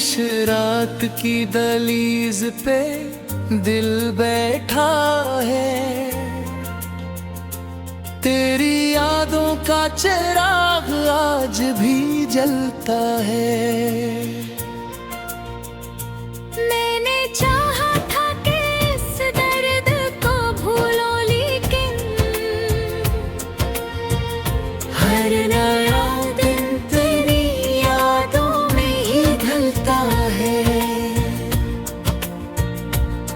खामोश रात की दहलीज पे दिल बैठा है। तेरी यादों का चिराग आज भी जलता है। मैंने चाहा था कि इस दर्द को भूलो, लेकिन हर नया दिन तेरी यादों में ही ढलता है।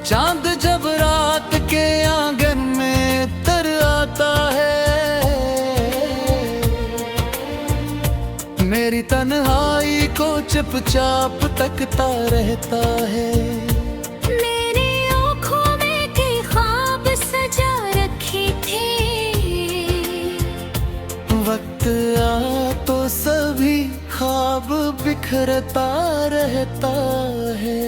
चांद जब रात के आंगन में तर आता है, मेरी तन्हाई को चुपचाप तकता रहता है। मेरी आँखों में के ख्वाब सजा रखे थे, वक्त आ तो सभी ख्वाब बिखरता रहता है।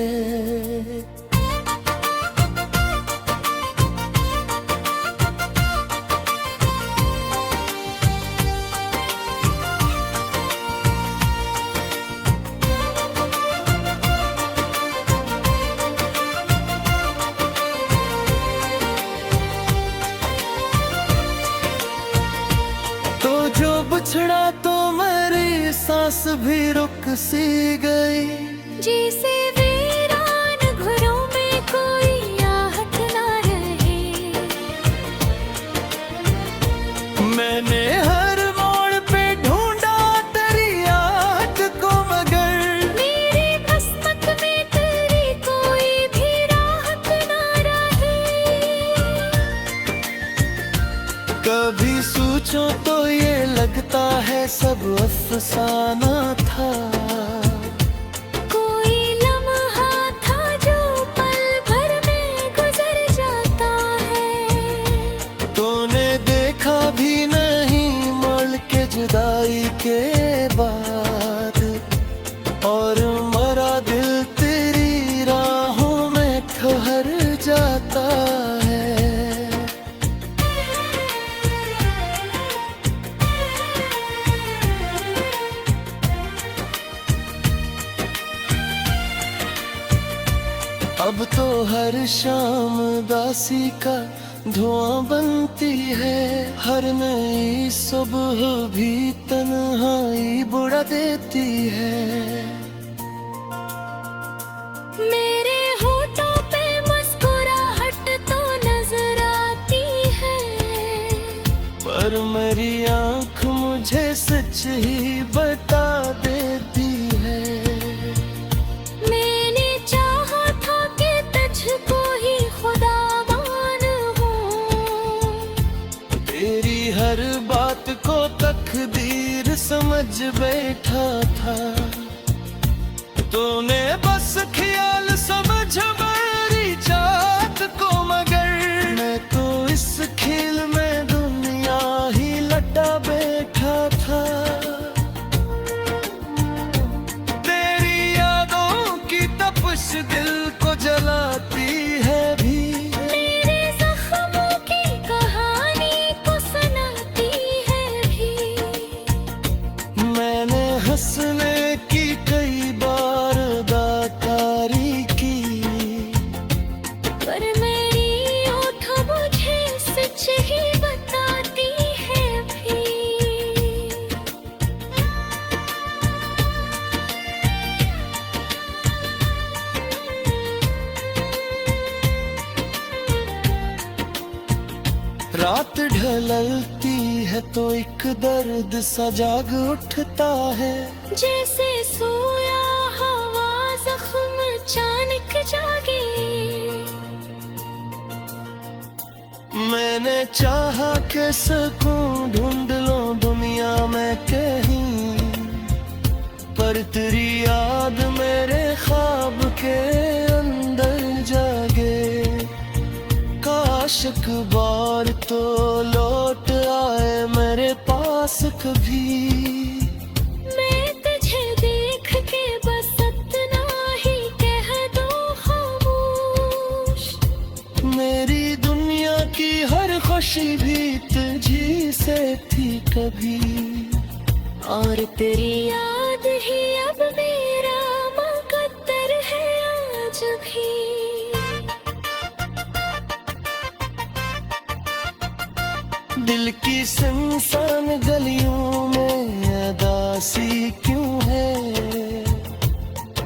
बिछड़ा तो मेरी सांस भी रुक सी गई, जैसे वीरान घरों में कोई आहट ना रहे। मैंने हर मोड़ पे ढूंढा तेरी याद को, मगर मेरी किस्मत में तेरी कोई भी राहत ना रही। कभी सोचो तो ये लगता है सब अफसाना था। कोई लम्हा था जो पल भर में गुजर जाता है। तूने देखा भी नहीं मुड़ के जुदाई के बाद, और मरा दिल तेरी राहों में ठहर जाता है। अब तो हर शाम दासी का धुआं बनती है, हर नई सुबह भी तन्हाई बुढ़ा देती है। मेरे होठों पे मुस्कुराहट तो नजर आती है, पर मेरी आँख मुझे सच ही बता देती है। मैंने चाहा था कि तुझको ही खुदा मानूं, तेरी हर बात को तकदीर समझ बैठा था। तूने बस ख्याल समझ मेरी जात को, मगर मैं तो इस खेल में दुनिया ही लटा बैठा था। तेरी यादों की तपिश दिल को जलाती है भी, मेरे जख्मों की कहानी को सुनाती है भी। मैंने हंसने की कई बार दातारी की, पर मेरी होठों मुझे सच ही बताती है भी। रात ढलती है तो एक दर्द सा जाग उठता है, जैसे सोया हवा जख्म अचानक जागे। मैंने चाहा कि सुकून ढूंढ लो दुनिया में कहीं, पर तेरी याद मेरे ख्वाब के अंदर जागे। काश एक बार तो लौट आए मेरे पास कभी, मैं तुझे देख के बस इतना ही कह दो खामोश, मेरी दुनिया की हर खुशी भी तुझी से थी कभी। और तेरी याद ही अब मेरा मकद्दर आज भी। दिल की सुनसान गलियों में अदासी क्यों है?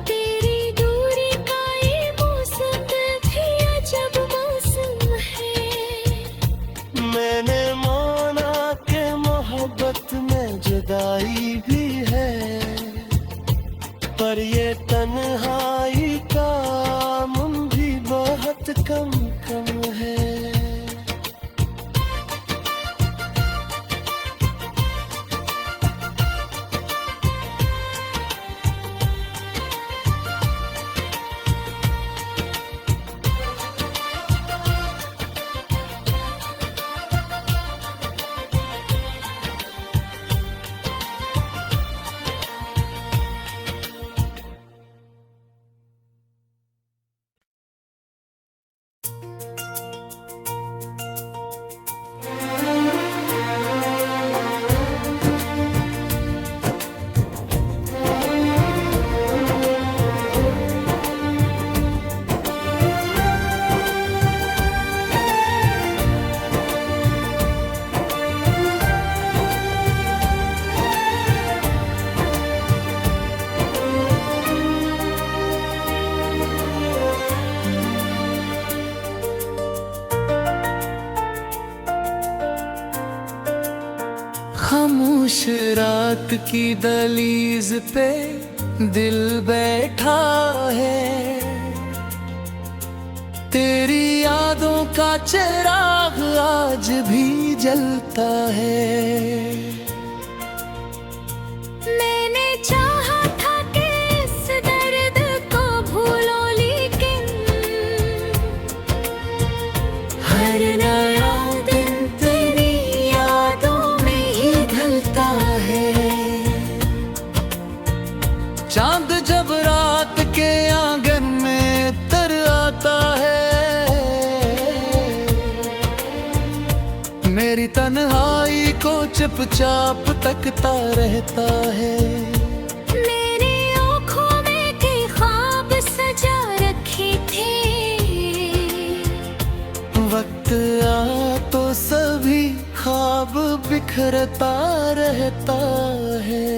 तेरी दूरी का ये मौसम भी अजब मौसम है। मैंने माना कि मोहब्बत में जुदाई भी है, पर ये तन्हाई का गम भी बहुत कम कम है। खामोश रात की दहलीज पे दिल बैठा है, तेरी यादों का चिराग आज भी जलता है। मैंने चाहा था कि इस दर्द को भूलो, लेकिन हर नया दिन तेरी यादों में ही ढलता है। चांद जब रात के आंगन में तर आता है, मेरी तन्हाई को चुपचाप तकता रहता है। मेरी आँखों में के ख्वाब सजा रखे थे, वक्त आ तो सभी ख्वाब बिखरता रहता है।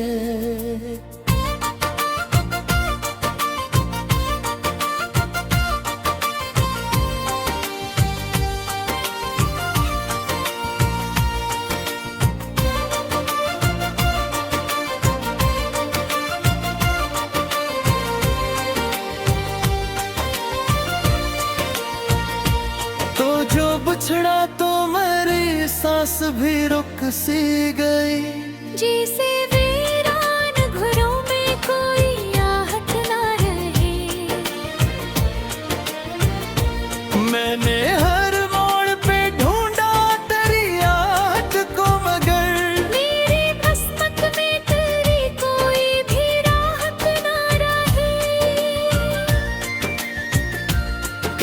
तो जो बिछड़ा तो मेरी सांस भी रुक सी गई, जैसे वीरान घरों में कोई आहट ना रहे। मैंने हर मोड़ पे ढूंढा तेरी याद को, मगर मेरी किस्मत में तेरी कोई भी राहत ना रही।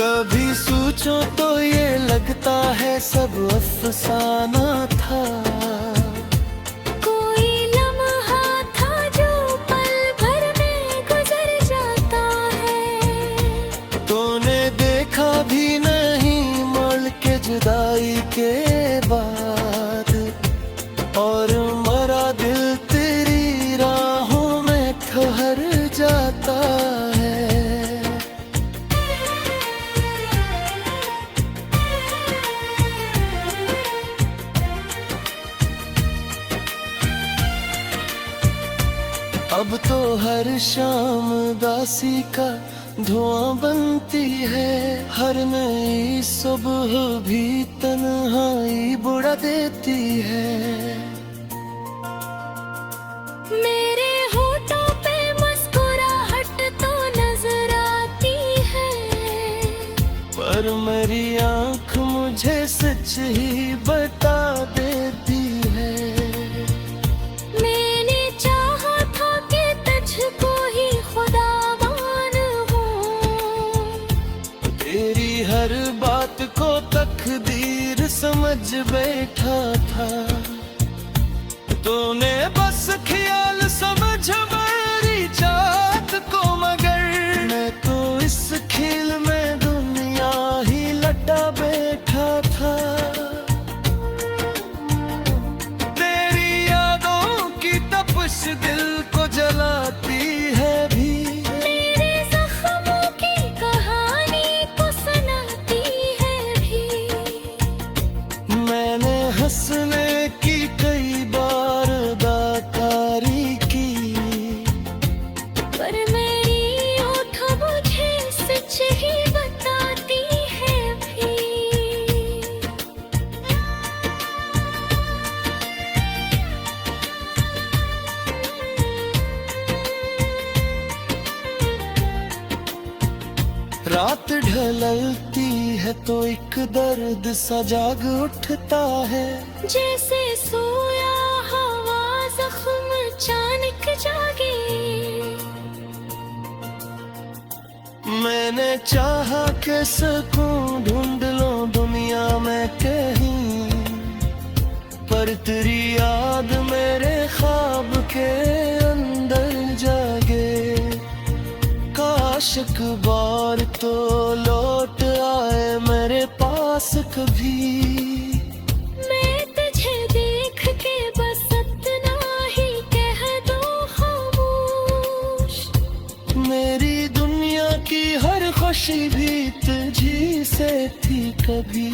कभी सोचो तो ये लगता है सब अफसाना था। कोई लम्हा था जो पल भर में गुजर जाता है। तूने देखा भी नहीं मुड़ के जुदाई के बाद, और मरा दिल तेरी राहों में ठहर जाता है। अब तो हर शाम उदासी का धुआं बनती है, हर नई सुबह भी तन्हाई बुढ़ा देती है। मेरे होठों पे मुस्कुराहट तो नजर आती है, पर मेरी आँख मुझे सच ही बता देती है। मैंने चाहा था कि तुझको ही खुदा मानूं, तेरी हर बात को तकदीर समझ बैठा था। तूने बस ख्याल समझ मेरी जात को, मगर मैं तो इस झील में दुनिया ही लटा बैठा था। तेरी यादों की तपिश दिल को जलाती है भी, मेरे जख्मों की कहानी को सुनाती है भी। मैंने हंसने की कई बार दातारी की, पर मेरी होठों मुझे सच ही बताती है भी। रात ढलती है तो एक दर्द सा जाग उठता है। जैसे सोया हवा जख्म अचानक जागे। मैंने चाहा कि सुकून ढूंढ लो दुनिया में कहीं, पर तेरी याद मेरे ख्वाब के अंदर जागे। काश एक बार तो लौट आए मेरे पास कभी, मैं तुझे देख के बस इतना ही कह दो खामोश। मेरी दुनिया की हर खुशी भी तुझी से थी कभी,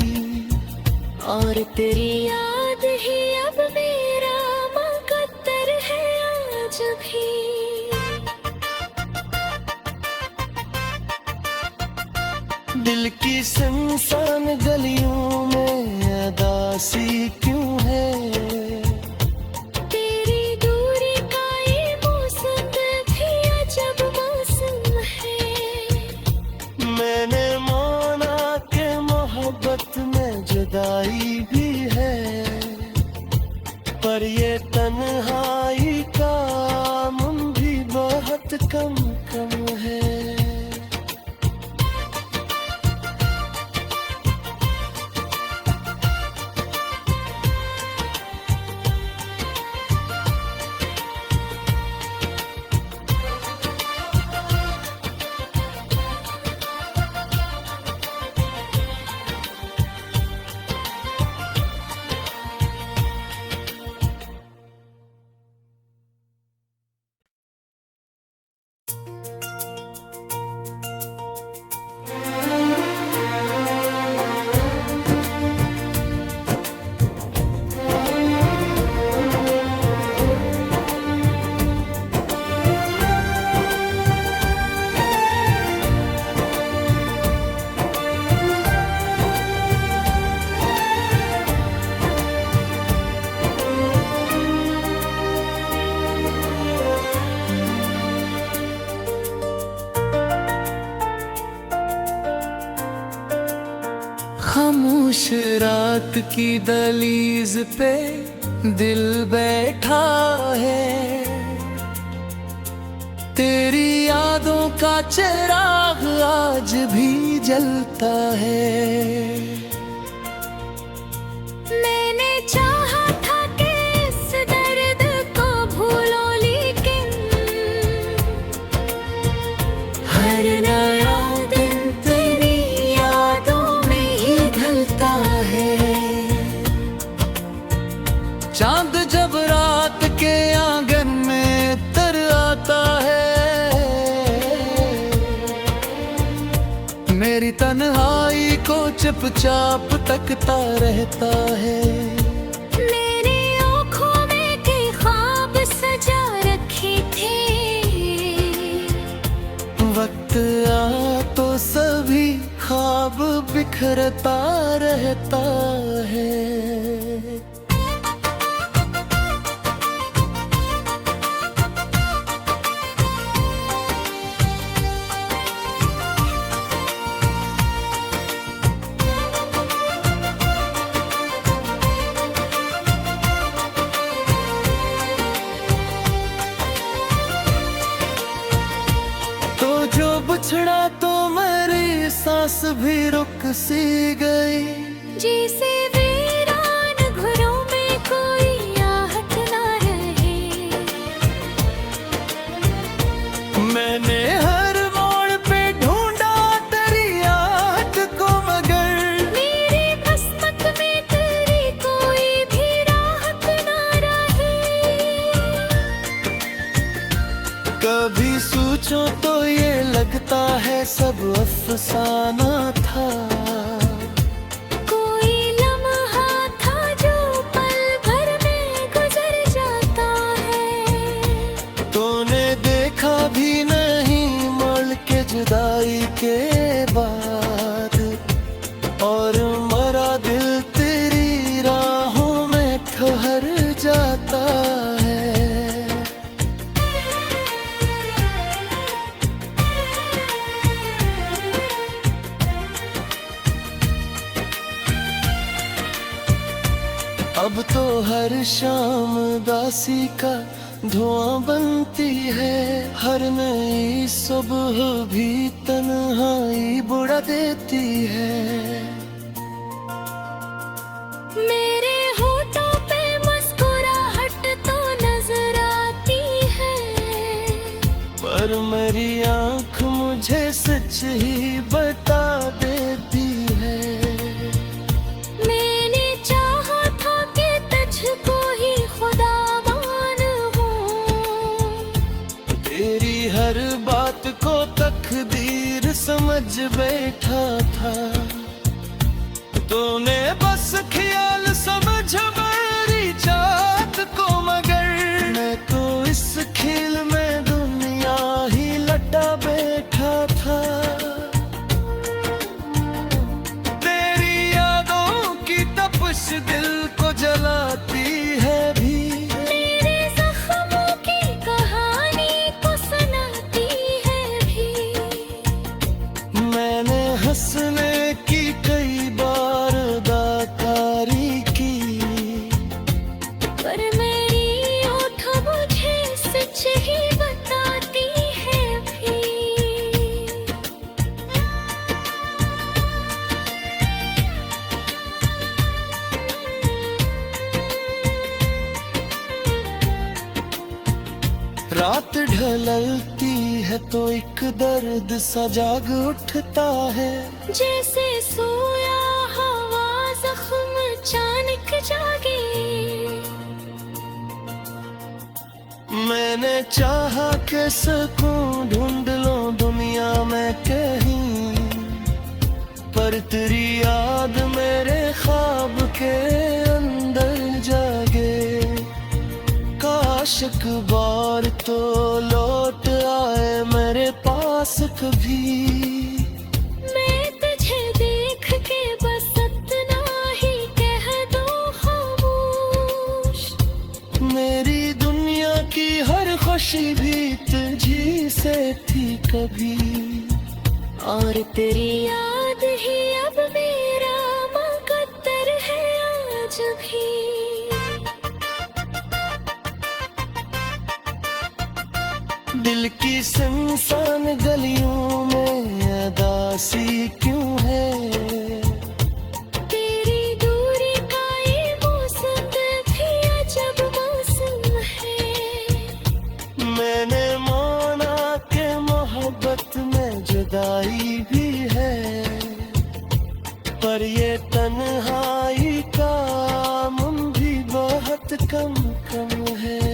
और तेरी याद ही अब मेरा मुकद्दर है आज भी। दिल की सुनसान गलियों में अदासी क्यों है? तेरी दूरी का ये मौसम भी अजब मौसम है। मैंने माना कि मोहब्बत में जुदाई भी है, पर ये तन्हाई का गम भी बहुत कम कम है। खामोश रात की दहलीज पे दिल बैठा है। तेरी यादों का चिराग आज भी जलता है। मैंने चाहा था कि इस दर्द को भूलो, लेकिन हर नया दिन तेरी यादों में ही ढलता है। चांद जब रात के आंगन में तर आता है, मेरी तन्हाई को चुपचाप तकता रहता है। मेरी आँखों में के ख्वाब सजा रखे थे। वक्त आ तो सभी ख्वाब बिखरता रहता है। बिछड़ा तो मेरी सांस भी रुक सी गई। जैसे वीरान घरों में कोई आहट ना रहे। मैंने हर मोड़ पे ढूंढा सोचो तो ये लगता है सब अफसाना था। कोई लम्हा था जो पल भर में गुजर जाता है। तूने देखा भी नहीं मर के जुदाई के बाद, और मरा दिल तेरी राहों में ठहर जाता है। अब तो हर शाम दासी का धुआं बनती है, हर नई सुबह भी तन्हाई बुढ़ा देती है। मेरे होठों पे मुस्कुराहट तो नजर आती है, पर मेरी आँख मुझे सच ही बता देती है। मैंने चाहा था कि तुझको ही खुदा मानूं, तेरी हर बात को तकदीर समझ बैठा था। तूने बस ख्याल समझ मेरी चाहत को, मगर मैं तो इस खेल में दुनिया ही लटा बैठा था। तेरी यादों की तपश दिल को जलाती है भी, मेरे जख्मों की कहानी को सुनाती है भी। मैंने हंसने की कई बार दातारी की, पर मेरी होठ मुझे सच ही बताती है भी। रात ढलती है तो एक दर्द सा जाग उठता है। जैसे सोया हवा जख्म अचानक जागे। मैंने चाहा कि सुकून ढूंढ लो दुनिया में कहीं, पर तेरी याद मेरे ख्वाब के अंदर जागे। काश एक बार तो लौट आए मेरे पास कभी, मैं तुझे देख के बस इतना ही कह दो खामोश। मेरी दुनिया की हर खुशी भी तुझी से थी कभी, और तेरी याद ही अब मेरा मुकद्दर है आज भी। दिल की सुनसान गलियों में अदासी क्यों है। तेरी दूरी का ये मौसम भी अजब मौसम है। मैंने माना कि मोहब्बत में जुदाई भी है, पर ये तन्हाई का गम भी बहुत कम कम है।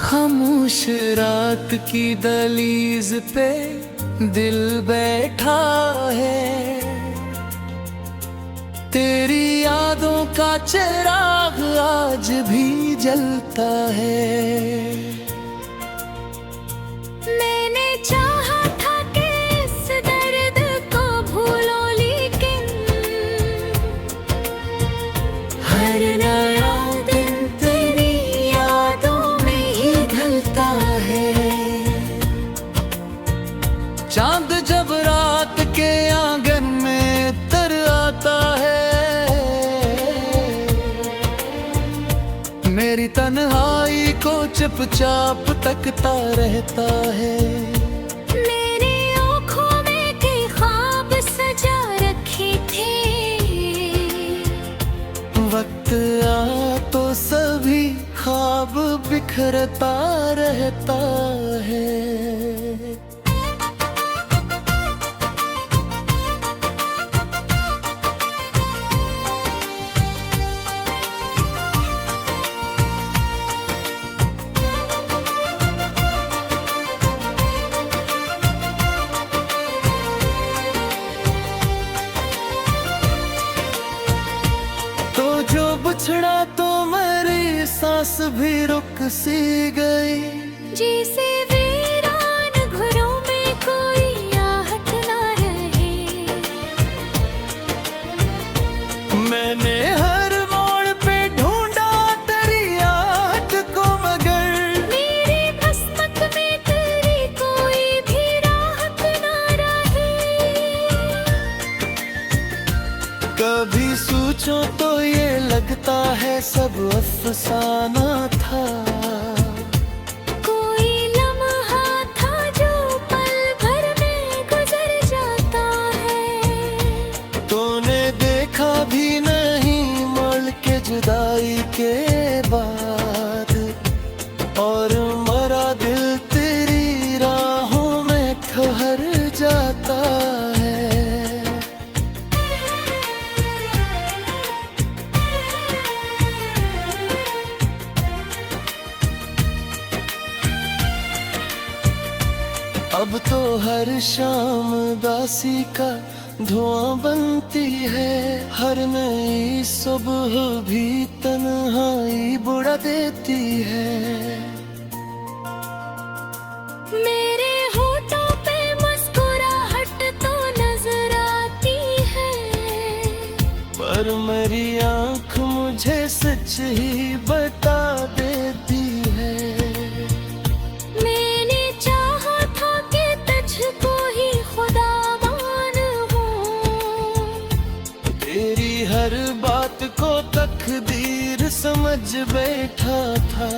खामोश रात की दहलीज पे दिल बैठा है, तेरी याद यादों का चिराग आज भी जलता है। मैंने चाहा था कि इस दर्द को भूलो, लेकिन हर नया दिन तेरी यादों में ही ढलता है। चांद जब रात के आंगन में तर आता है, मेरी तन्हाई को चुपचाप तकता रहता है। मेरी आँखों में के ख्वाब सजा रखे थे, वक्त आ तो सभी ख्वाब बिखरता रहता है। तो जो बिछड़ा तो मेरी सांस भी रुक सी गई। जैसे वीरान घरों में कोई आहट ना रहे। मैंने हर मोड़ पे ढूंढा तेरी याद को, मगर मेरी किस्मत में तेरी कोई भी राहत ना रही। कभी सोचो तो ये लगता है सब अफसाना था। कोई लम्हा था जो पल भर में गुजर जाता है। तूने देखा भी नहीं मर के जुदाई के बाद, और मरा दिल तेरी राहों में ठहर जाता है। अब तो हर शाम दासी का धुआं बनती है। हर नई सुबह भी तन्हाई बुढ़ा देती है। मेरे होठों पे मुस्कुराहट तो नजर आती है, पर मेरी आँख मुझे सच ही बता देती है। मैंने चाहा था कि तुझको ही खुदा मानूं, तेरी हर बात को तकदीर समझ बैठा था।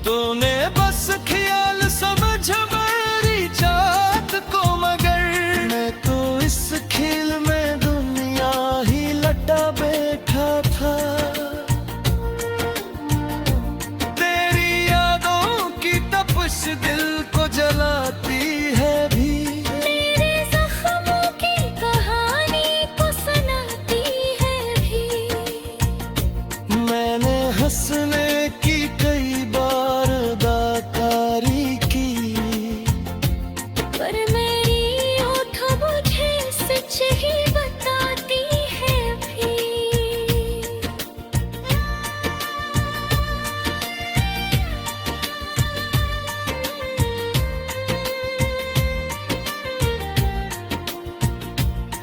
तूने बस ख्याल समझ मेरी चाहत को, मगर मैं तो इस खेल में दुनिया ही लटा बैठा था। तेरी यादों की तपश दिल को जलाती है भी, मेरे जख्मों की कहानी को सुनाती है भी। मैंने हंसने की कई बार दातारी की, पर मेरी होठों मुझे सच ही बताती है भी।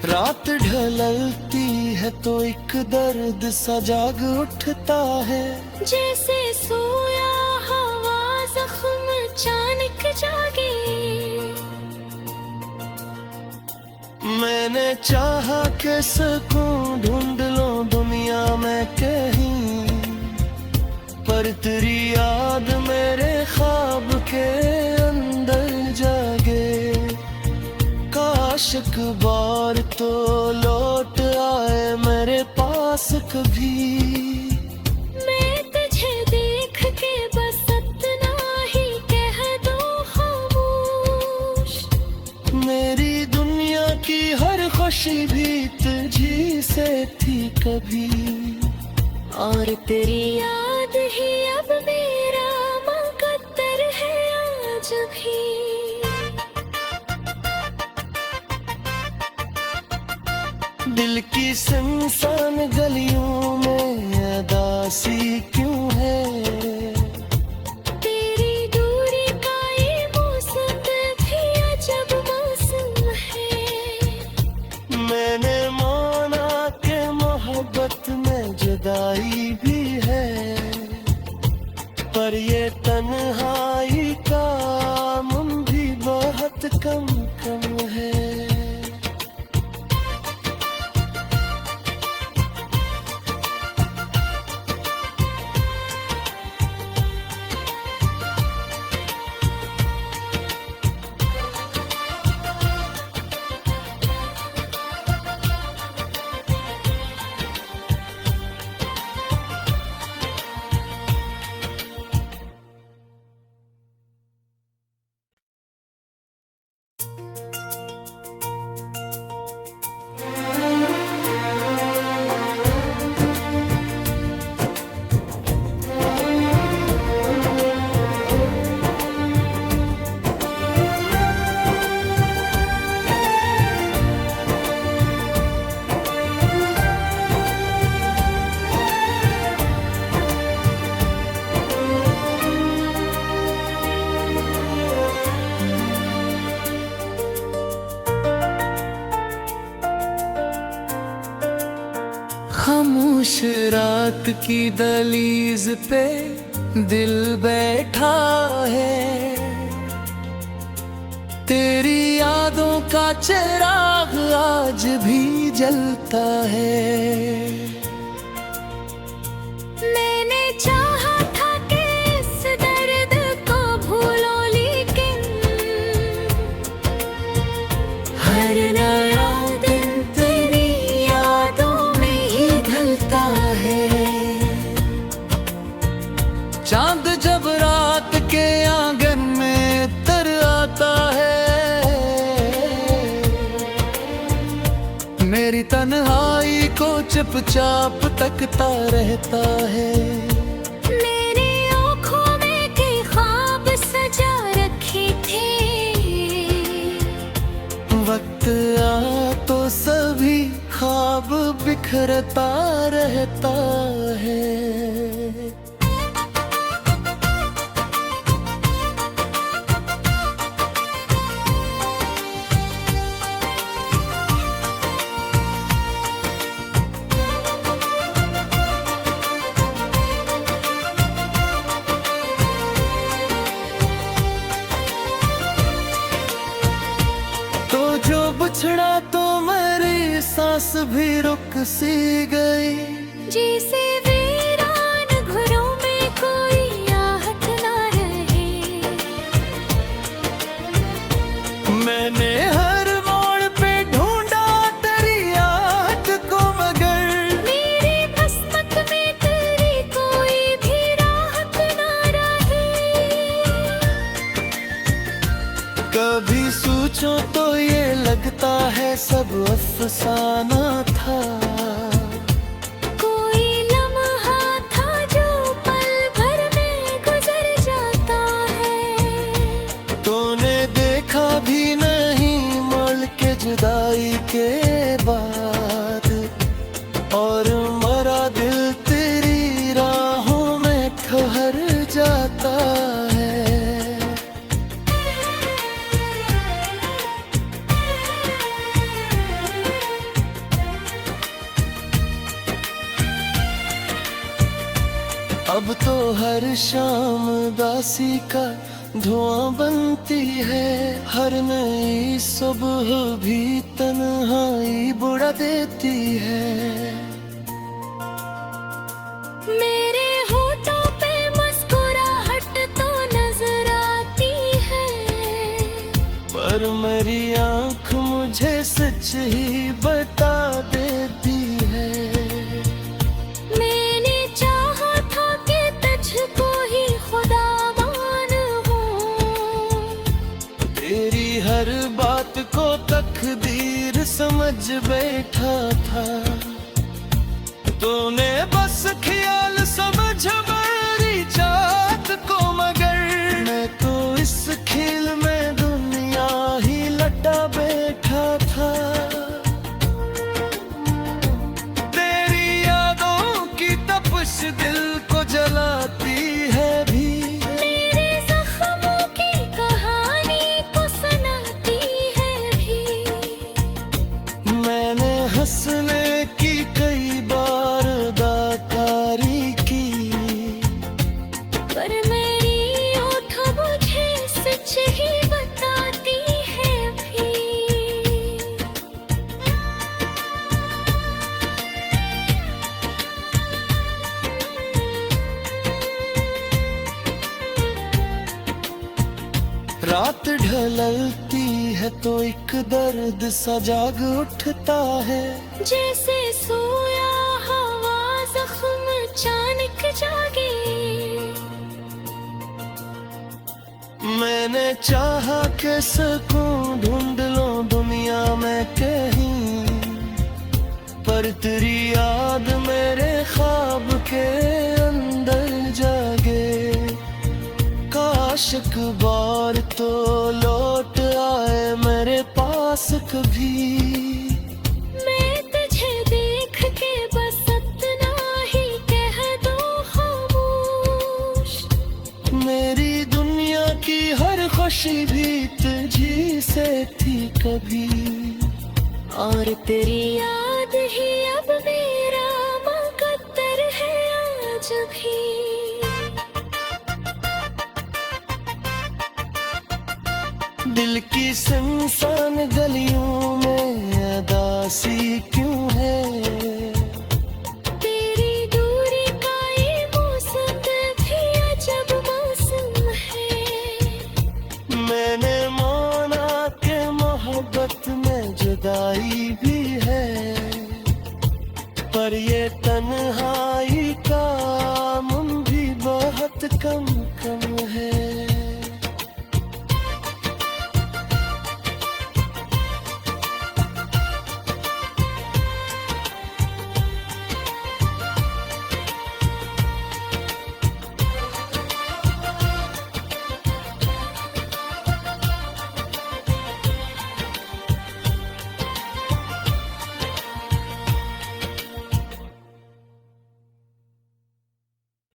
रात ढलती है तो एक दर्द सा जाग उठता है। जैसे सोया हवा जख्म अचानक जागे। मैंने चाहा कि सुकून ढूंढ लो दुनिया में कहीं, पर तेरी याद मेरे ख्वाब के अंदर जागे। काश एक बार तो लौट आए मेरे पास कभी। मैं तुझे देख के बस इतना ही कह दो खामोश। मेरी दुनिया की हर खुशी भी तुझी से थी कभी, और तेरी याद ही अब मेरा मुकद्दर है आज भी। दिल की सुनसान गलियों में अदासी क्यों है? तेरी दूरी का ये मौसम भी अजब मौसम है। मैंने माना कि मोहब्बत में जुदाई भी है, पर ये तन्हाई का गम भी बहुत कम कम है। खामोश रात की दहलीज पे दिल बैठा है, तेरी यादों का चिराग आज भी जलता है। मैंने चाहा था कि इस दर्द को भूलो, लेकिन हर नया दिन तेरी यादों में ही ढलता है। चांद जब रात के आंगन में तर आता है, मेरी तन्हाई को चुपचाप तकता रहता है। मेरी आँखों में के ख्वाब सजा रखे थे, वक्त आ तो सभी ख्वाब बिखरता रहता है। बिछड़ा तो मेरी सांस भी रुक सी गई, जैसे वीरान घरों में कोई आहट ना रहे। मैंने हर मोड़ पे ढूंढा तेरी याद को, मगर मेरी किस्मत में तेरी कोई भी राहत ना रहे। कभी सोचो तो ये लगता है सब अफसाना था, कोई लम्हा था जो पल भर में गुजर जाता है। तूने देखा भी नहीं मोल के जुदाई के बाद, और मरा दिल तेरी राहों में ठहर जाता है। अब तो हर शाम उदासी का धुआं बनती है, हर नई सुबह भी तन्हाई बुढ़ा देती है। मेरे होठों पे मुस्कुराहट तो नजर आती है, पर मेरी आँख मुझे सच ही बता देती है। मैंने चाहा था कि तुझको ही खुदा मानूं, तेरी हर बात को तकदीर समझ बैठा था। तूने बस ख्याल समझ मेरी चाहत को, मगर मैं तो इस खेल में दुनिया ही लटा बैठा था। ढलती है तो एक दर्द सा जाग उठता है। जैसे सोया हवा जख्म अचानक जागे। मैंने चाहा कि सुकून ढूंढ लो दुनिया में कहीं, पर तेरी याद मेरे ख्वाब के अंदर जागे। काश एक बार तो लौट आए मेरे पास कभी। मैं तुझे देख के बस इतना ही कह दो खामोश। मेरी दुनिया की हर खुशी भी तुझी से थी कभी। और तेरी याद ही अब मेरा मुकद्दर है आज भी। दिल की सुनसान गलियों में अदासी क्यों है? तेरी दूरी का ये मौसम भी अजब मौसम है। मैंने माना कि मोहब्बत में जुदाई भी है, पर ये